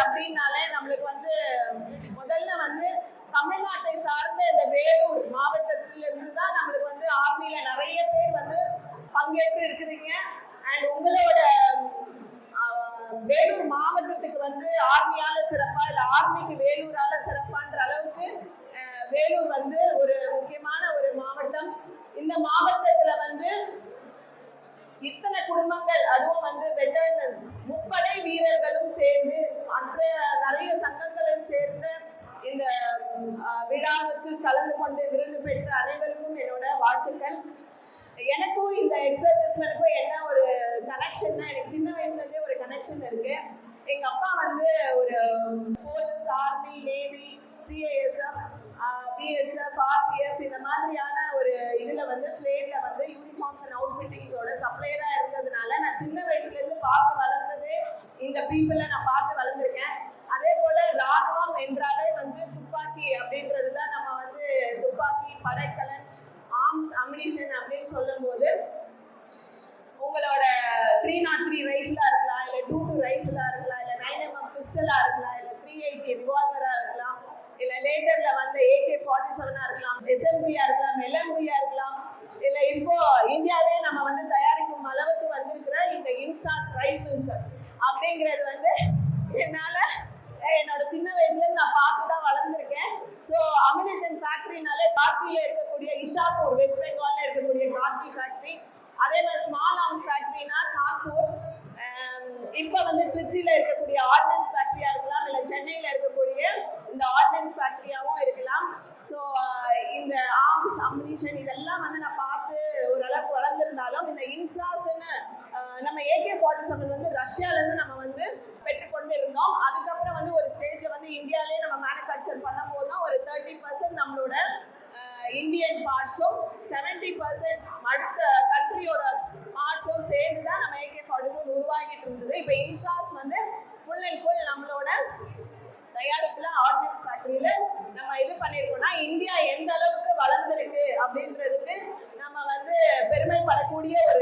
அப்படின்னாலே நம்மளுக்கு வந்து முதல்ல வந்து தமிழ்நாட்டை சார்ந்த இந்த வேலூர் மாவட்டத்திலிருந்து தான் நம்மளுக்கு வந்து ஆர்மியில நிறைய பேர் வந்து பங்கேற்று இருக்கிறீங்க. அண்ட் உங்களோட வேலூர் மாவட்டத்துக்கு வந்து ஆர்மியால சிறப்பா இல்ல ஆர்மிக்கு வேலூரால சிறப்பான்ற அளவுக்கு வேலூர் வந்து ஒரு முக்கியமான ஒரு மாவட்டம். இந்த மாவட்டத்துல வந்து இத்தனை குடும்பங்கள், அதுவும் வந்து வெட்டரன்ஸ் முப்படை வீரர்களும் சேர்ந்து மற்ற நிறைய சங்கங்களும் சேர்ந்து இந்த விழாவுக்கு கலந்து கொண்டு விருது பெற்ற அனைவருக்கும் என்னோட வாழ்த்துக்கள். எனக்கும் இந்த எக்ஸர்விஸ்மென்னுக்கும் என்ன ஒரு கனெக்ஷன்னா, எனக்கு சின்ன வயசுல இருந்தே ஒரு கனெக்ஷன் இருக்கு. எங்க அப்பா வந்து ஒரு police, army, navy, CISF, BSF, RPF இந்த மாதிரியான ஒரு இதுல வந்து ட்ரேட்ல வந்து யூனிஃபார்ம்ஸ் அண்ட் அவுட்ஃபிட்டிங்ஸோட சப்ளையரா இருந்ததுனால நான் சின்ன வயசுல இருந்து பார்த்து வளர்ந்ததே இந்த பீப்புளை நான் பார்த்து வளர்ந்துருக்கேன். அதே போல ராணுவம் என்றாலே வந்து துப்பாக்கி அப்படின்றதுதான் நம்ம வந்து துப்பாக்கி, படைக்கலன், ஆர்ம்ஸ், அம்யூனிஷன் அப்படின்னு சொல்லும் போது உங்களோட 303 ரைஃபிளா இருக்கலாம், இல்ல 22 ரைஃபிளா இருக்கலாம், இல்ல 9mm பிஸ்டலா இருக்கலாம், இல்ல 380 ரிவால்வரா இருக்கலாம், இல்ல லேட்டர்ல வந்து AK-47 இருக்கலாம், SMG-யா இருக்கலாம், LMG-யா இருக்கலாம், இல்ல இப்போ இந்தியாவே நம்ம வந்து தயாரிக்கும் அளவுக்கு வந்திருக்கிற இந்த இன்சாஸ் ரைஃபிள்ஸ் அப்படிங்கிறது வந்து என்னால என்னோட சின்ன வயசுல நான் பார்த்துதான் வளர்ந்துருக்கேன். ஸோ அம்யூனிஷன் ஃபேக்டரினாலே கார்கில இருக்கக்கூடிய இஷாப்பூர், வெஸ்ட் பெங்கால்ல இருக்கக்கூடிய கார்கி ஃபேக்டரி, அதே மாதிரி ஸ்மால் ஆர்ம்ஸ் ஃபேக்டரினா கான்பூர், இப்போ வந்து திருச்சியில இருக்கக்கூடிய ஆர்டினன்ஸ் ஃபேக்டரியா இருக்கலாம், இல்லை சென்னையில இருக்கக்கூடிய இந்த ஆர்டினன்ஸ் ஃபேக்டரியாவும் இருக்கலாம். ஸோ இந்த ஆர்ம்ஸ், அம்யூனிஷன் இதெல்லாம் வந்து நான் பார்த்து ஓரளவுக்கு வளர்ந்துருந்தாலும் இந்த இன்சாஸ்ன்னு நம்ம AK-47 வந்து ரஷ்யால இருந்து நம்ம வந்து பெற்றுக்கொண்டு இருந்தோம். அதுக்கப்புறம் வந்து ஒரு ஸ்டேஜ்ல வந்து இந்தியாலே நம்ம மேனுஃபேக்சர் பண்ணும் போது தான் ஒரு 30% நம்மளோட இந்தியன் பார்ட்ஸும் 70% அடுத்த கண்ட்ரியோட பார்ட்ஸும் சேர்ந்து தான் நம்ம AK-47 உருவாகிட்டு இருந்தது. இப்போ இன்சாஸ் வந்து ஃபுல் அண்ட் ஃபுல் நம்மளோட தயாரிப்புல ஆர்டினன்ஸ் ஃபேக்டரியில நம்ம இது பண்ணிருக்கோம்னா இந்தியா எந்த அளவுக்கு வளர்ந்துருக்கு அப்படின்றதுக்கு நம்ம வந்து பெருமைப்படக்கூடிய ஒரு